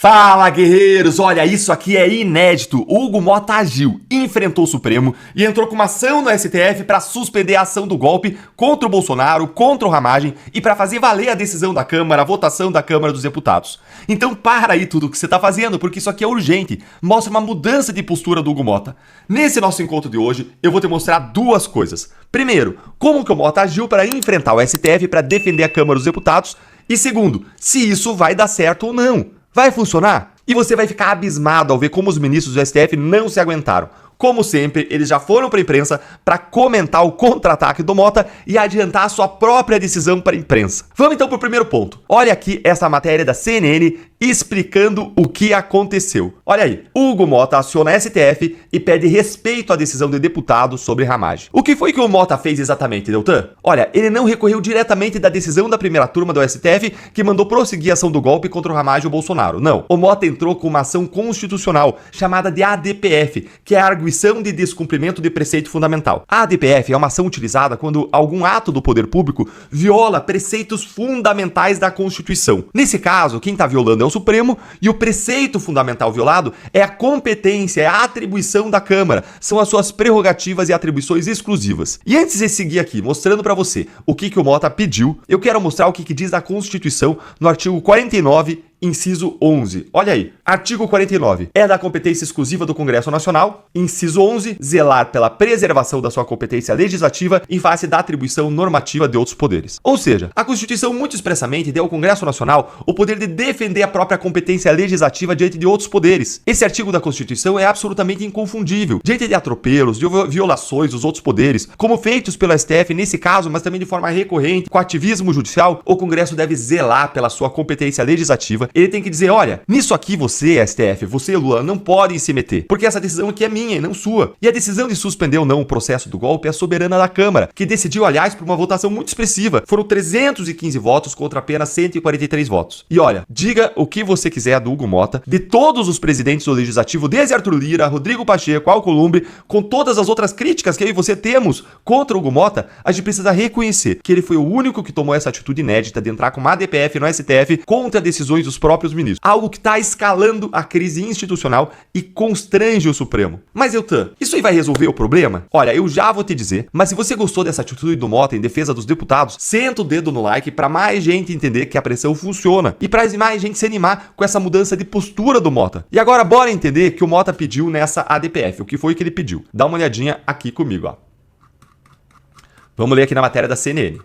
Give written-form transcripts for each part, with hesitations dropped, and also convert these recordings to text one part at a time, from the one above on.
Fala, guerreiros! Olha, isso aqui é inédito. Hugo Motta agiu, enfrentou o Supremo e entrou com uma ação no STF para suspender a ação do golpe contra o Bolsonaro, contra o Ramagem e para fazer valer a decisão da Câmara, a votação da Câmara dos Deputados. Então para aí tudo o que você está fazendo, porque isso aqui é urgente. Mostra uma mudança de postura do Hugo Motta. Nesse nosso encontro de hoje, eu vou te mostrar duas coisas. Primeiro, como que o Motta agiu para enfrentar o STF para defender a Câmara dos Deputados. E segundo, se isso vai dar certo ou não. Vai funcionar? E você vai ficar abismado ao ver como os ministros do STF não se aguentaram. Como sempre, eles já foram para a imprensa para comentar o contra-ataque do Motta e adiantar a sua própria decisão para a imprensa. Vamos então para o primeiro ponto. Olha aqui essa matéria da CNN explicando o que aconteceu. Olha aí, Hugo Motta aciona a STF e pede respeito à decisão de deputados sobre Ramagem. O que foi que o Motta fez exatamente, Deltan? Olha, ele não recorreu diretamente da decisão da primeira turma do STF que mandou prosseguir a ação do golpe contra o Ramagem e o Bolsonaro. Não, o Motta entrou com uma ação constitucional chamada de ADPF, que é a arguição de descumprimento de preceito fundamental. A ADPF é uma ação utilizada quando algum ato do poder público viola preceitos fundamentais da Constituição. Nesse caso, quem está violando é o Supremo e o preceito fundamental violado é a competência, é a atribuição da Câmara, são as suas prerrogativas e atribuições exclusivas. E antes de seguir aqui mostrando para você o que o Motta pediu, eu quero mostrar o que diz a Constituição no artigo 49, inciso 11. Olha aí, artigo 49. É da competência exclusiva do Congresso Nacional. Inciso 11. Zelar pela preservação da sua competência legislativa em face da atribuição normativa de outros poderes. Ou seja, a Constituição muito expressamente deu ao Congresso Nacional o poder de defender a própria competência legislativa diante de outros poderes. Esse artigo da Constituição é absolutamente inconfundível. Diante de atropelos, de violações dos outros poderes, como feitos pelo STF nesse caso, mas também de forma recorrente, com ativismo judicial, o Congresso deve zelar pela sua competência legislativa. Ele tem que dizer, olha, nisso aqui você, STF, você, Lula, não podem se meter, porque essa decisão aqui é minha e não sua. E a decisão de suspender ou não o processo do golpe é soberana da Câmara, que decidiu, aliás, por uma votação muito expressiva. Foram 315 votos contra apenas 143 votos. E olha, diga o que você quiser do Hugo Motta, de todos os presidentes do Legislativo, desde Arthur Lira, Rodrigo Pacheco, Alcolumbre, com todas as outras críticas que eu e você temos contra o Hugo Motta, a gente precisa reconhecer que ele foi o único que tomou essa atitude inédita de entrar com uma ADPF no STF contra decisões dos próprios ministros. Algo que está escalando a crise institucional e constrange o Supremo. Mas, Deltan, isso aí vai resolver o problema? Olha, eu já vou te dizer, mas se você gostou dessa atitude do Motta em defesa dos deputados, senta o dedo no like para mais gente entender que a pressão funciona e para mais gente se animar com essa mudança de postura do Motta. E agora bora entender que o Motta pediu nessa ADPF. O que foi que ele pediu? Dá uma olhadinha aqui comigo, ó. Vamos ler aqui na matéria da CNN.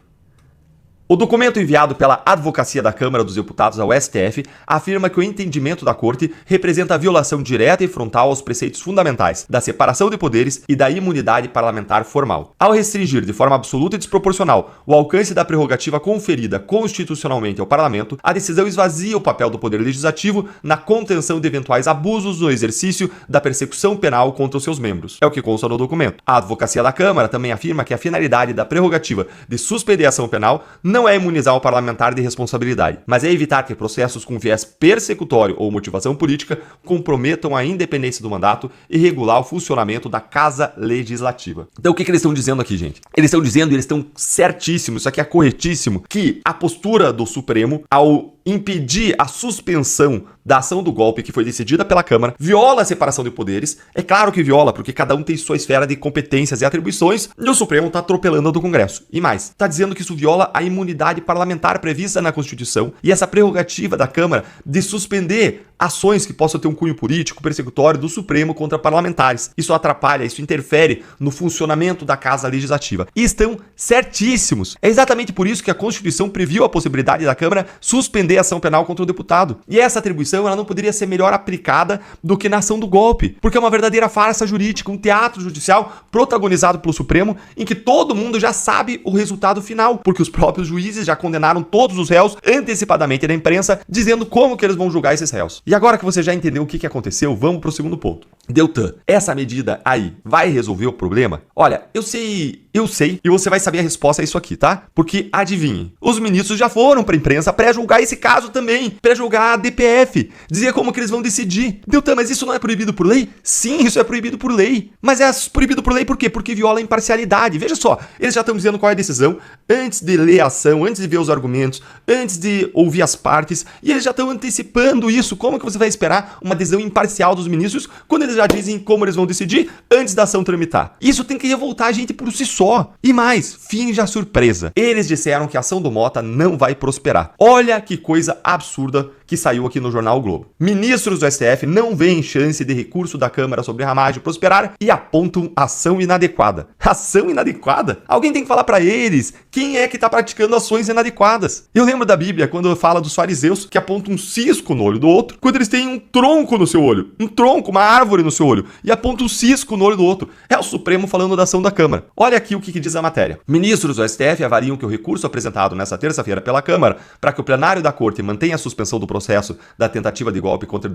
O documento enviado pela Advocacia da Câmara dos Deputados ao STF afirma que o entendimento da Corte representa a violação direta e frontal aos preceitos fundamentais da separação de poderes e da imunidade parlamentar formal. Ao restringir de forma absoluta e desproporcional o alcance da prerrogativa conferida constitucionalmente ao Parlamento, a decisão esvazia o papel do Poder Legislativo na contenção de eventuais abusos no exercício da persecução penal contra os seus membros. É o que consta no documento. A Advocacia da Câmara também afirma que a finalidade da prerrogativa de suspender a ação penal não é imunizar o parlamentar de responsabilidade, mas é evitar que processos com viés persecutório ou motivação política comprometam a independência do mandato e regular o funcionamento da Casa Legislativa. Então o que eles estão dizendo aqui, gente? Eles estão dizendo, e eles estão certíssimos, isso aqui é corretíssimo, que a postura do Supremo ao impedir a suspensão da ação do golpe que foi decidida pela Câmara, viola a separação de poderes. É claro que viola, porque cada um tem sua esfera de competências e atribuições, e o Supremo está atropelando a do Congresso. E mais, está dizendo que isso viola a imunidade parlamentar prevista na Constituição e essa prerrogativa da Câmara de suspender ações que possam ter um cunho político persecutório do Supremo contra parlamentares. Isso atrapalha, isso interfere no funcionamento da Casa Legislativa. E estão certíssimos. É exatamente por isso que a Constituição previu a possibilidade da Câmara suspender a ação penal contra o deputado. E essa atribuição ela não poderia ser melhor aplicada do que na ação do golpe, porque é uma verdadeira farsa jurídica, um teatro judicial protagonizado pelo Supremo, em que todo mundo já sabe o resultado final, porque os próprios juízes já condenaram todos os réus antecipadamente na imprensa, dizendo como que eles vão julgar esses réus. E agora que você já entendeu o que aconteceu, vamos pro segundo ponto. Deltan, essa medida aí vai resolver o problema? Olha, eu sei, e você vai saber a resposta a isso aqui, tá? Porque, adivinhe, os ministros já foram pra imprensa pré-julgar esse caso também, pré-julgar a DPF, dizer como que eles vão decidir. Deltan, mas isso não é proibido por lei? Sim, isso é proibido por lei. Mas é proibido por lei por quê? Porque viola a imparcialidade. Veja só, eles já estão dizendo qual é a decisão antes de ler a ação, antes de ver os argumentos, antes de ouvir as partes, e eles já estão antecipando isso. Como Como que você vai esperar uma decisão imparcial dos ministros quando eles já dizem como eles vão decidir antes da ação tramitar? Isso tem que revoltar a gente por si só. E mais, finge a surpresa. Eles disseram que a ação do Mota não vai prosperar. Olha que coisa absurda que saiu aqui no jornal o Globo. Ministros do STF não veem chance de recurso da Câmara sobre Ramagem prosperar e apontam ação inadequada. Ação inadequada? Alguém tem que falar pra eles quem é que tá praticando ações inadequadas. Eu lembro da Bíblia quando fala dos fariseus que apontam um cisco no olho do outro, quando eles têm um tronco no seu olho, um tronco, uma árvore no seu olho, e apontam um cisco no olho do outro. É o Supremo falando da ação da Câmara. Olha aqui o que diz a matéria. Ministros do STF avaliam que o recurso apresentado nesta terça-feira pela Câmara para que o plenário da Corte mantenha a suspensão do processo da tentativa de golpe contra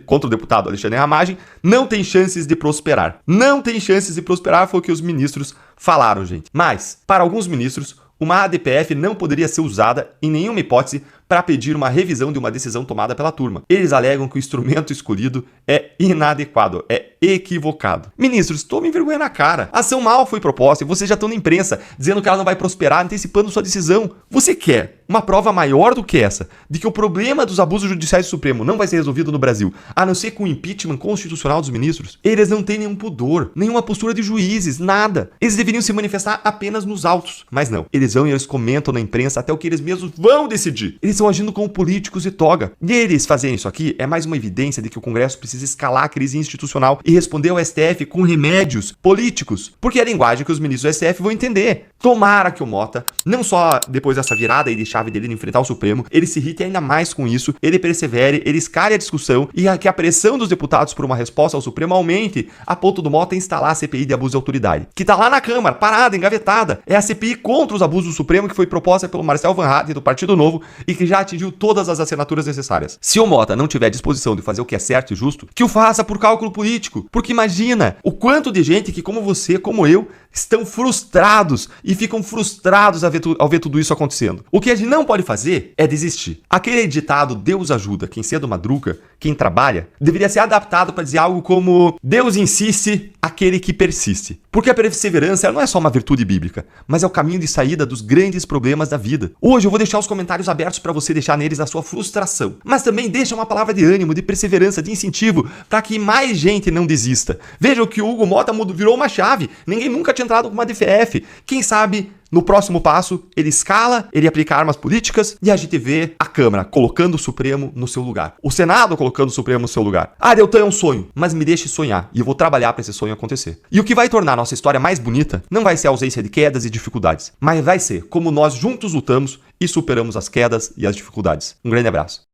contra o deputado Alexandre Ramagem não tem chances de prosperar. Não tem chances de prosperar, foi o que os ministros falaram, gente. Mas, para alguns ministros, uma ADPF não poderia ser usada em nenhuma hipótese para pedir uma revisão de uma decisão tomada pela turma. Eles alegam que o instrumento escolhido é inadequado, é equivocado. Ministros, tomem vergonha na cara. A ação mal foi proposta e vocês já estão na imprensa dizendo que ela não vai prosperar, antecipando sua decisão. Você quer uma prova maior do que essa, de que o problema dos abusos judiciais do Supremo não vai ser resolvido no Brasil, a não ser com o impeachment constitucional dos ministros? Eles não têm nenhum pudor, nenhuma postura de juízes, nada. Eles deveriam se manifestar apenas nos autos. Mas não, eles vão e eles comentam na imprensa até o que eles mesmos vão decidir. Eles estão agindo como políticos de toga. E eles fazerem isso aqui é mais uma evidência de que o Congresso precisa escalar a crise institucional e responder ao STF com remédios políticos, porque é a linguagem que os ministros do STF vão entender. Tomara que o Mota, não só depois dessa virada aí de chave dele de enfrentar o Supremo, ele se irrite ainda mais com isso, ele persevere, ele escale a discussão e que a pressão dos deputados por uma resposta ao Supremo aumente a ponto do Mota instalar a CPI de abuso de autoridade, que tá lá na Câmara, parada, engavetada. É a CPI contra os abusos do Supremo que foi proposta pelo Marcel Van Hatten do Partido Novo e que já atingiu todas as assinaturas necessárias. Se o Mota não tiver disposição de fazer o que é certo e justo, que o faça por cálculo político, porque imagina o quanto de gente que, como você, como eu, estão frustrados e ficam frustrados ao ver tudo isso acontecendo. O que a gente não pode fazer é desistir. Aquele ditado Deus ajuda quem cedo madruga, quem trabalha, deveria ser adaptado para dizer algo como Deus insiste aquele que persiste. Porque a perseverança ela não é só uma virtude bíblica, mas é o caminho de saída dos grandes problemas da vida. Hoje eu vou deixar os comentários abertos para você deixar neles a sua frustração, mas também deixa uma palavra de ânimo, de perseverança, de incentivo para que mais gente não desista. Veja que o Hugo Mota virou uma chave. Ninguém nunca tinha entrado com uma DPF. Quem sabe no próximo passo, ele escala, ele aplica armas políticas e a gente vê a Câmara colocando o Supremo no seu lugar. O Senado colocando o Supremo no seu lugar. Ah, Deltan é um sonho, mas me deixe sonhar e eu vou trabalhar para esse sonho acontecer. E o que vai tornar a nossa história mais bonita não vai ser a ausência de quedas e dificuldades, mas vai ser como nós juntos lutamos e superamos as quedas e as dificuldades. Um grande abraço.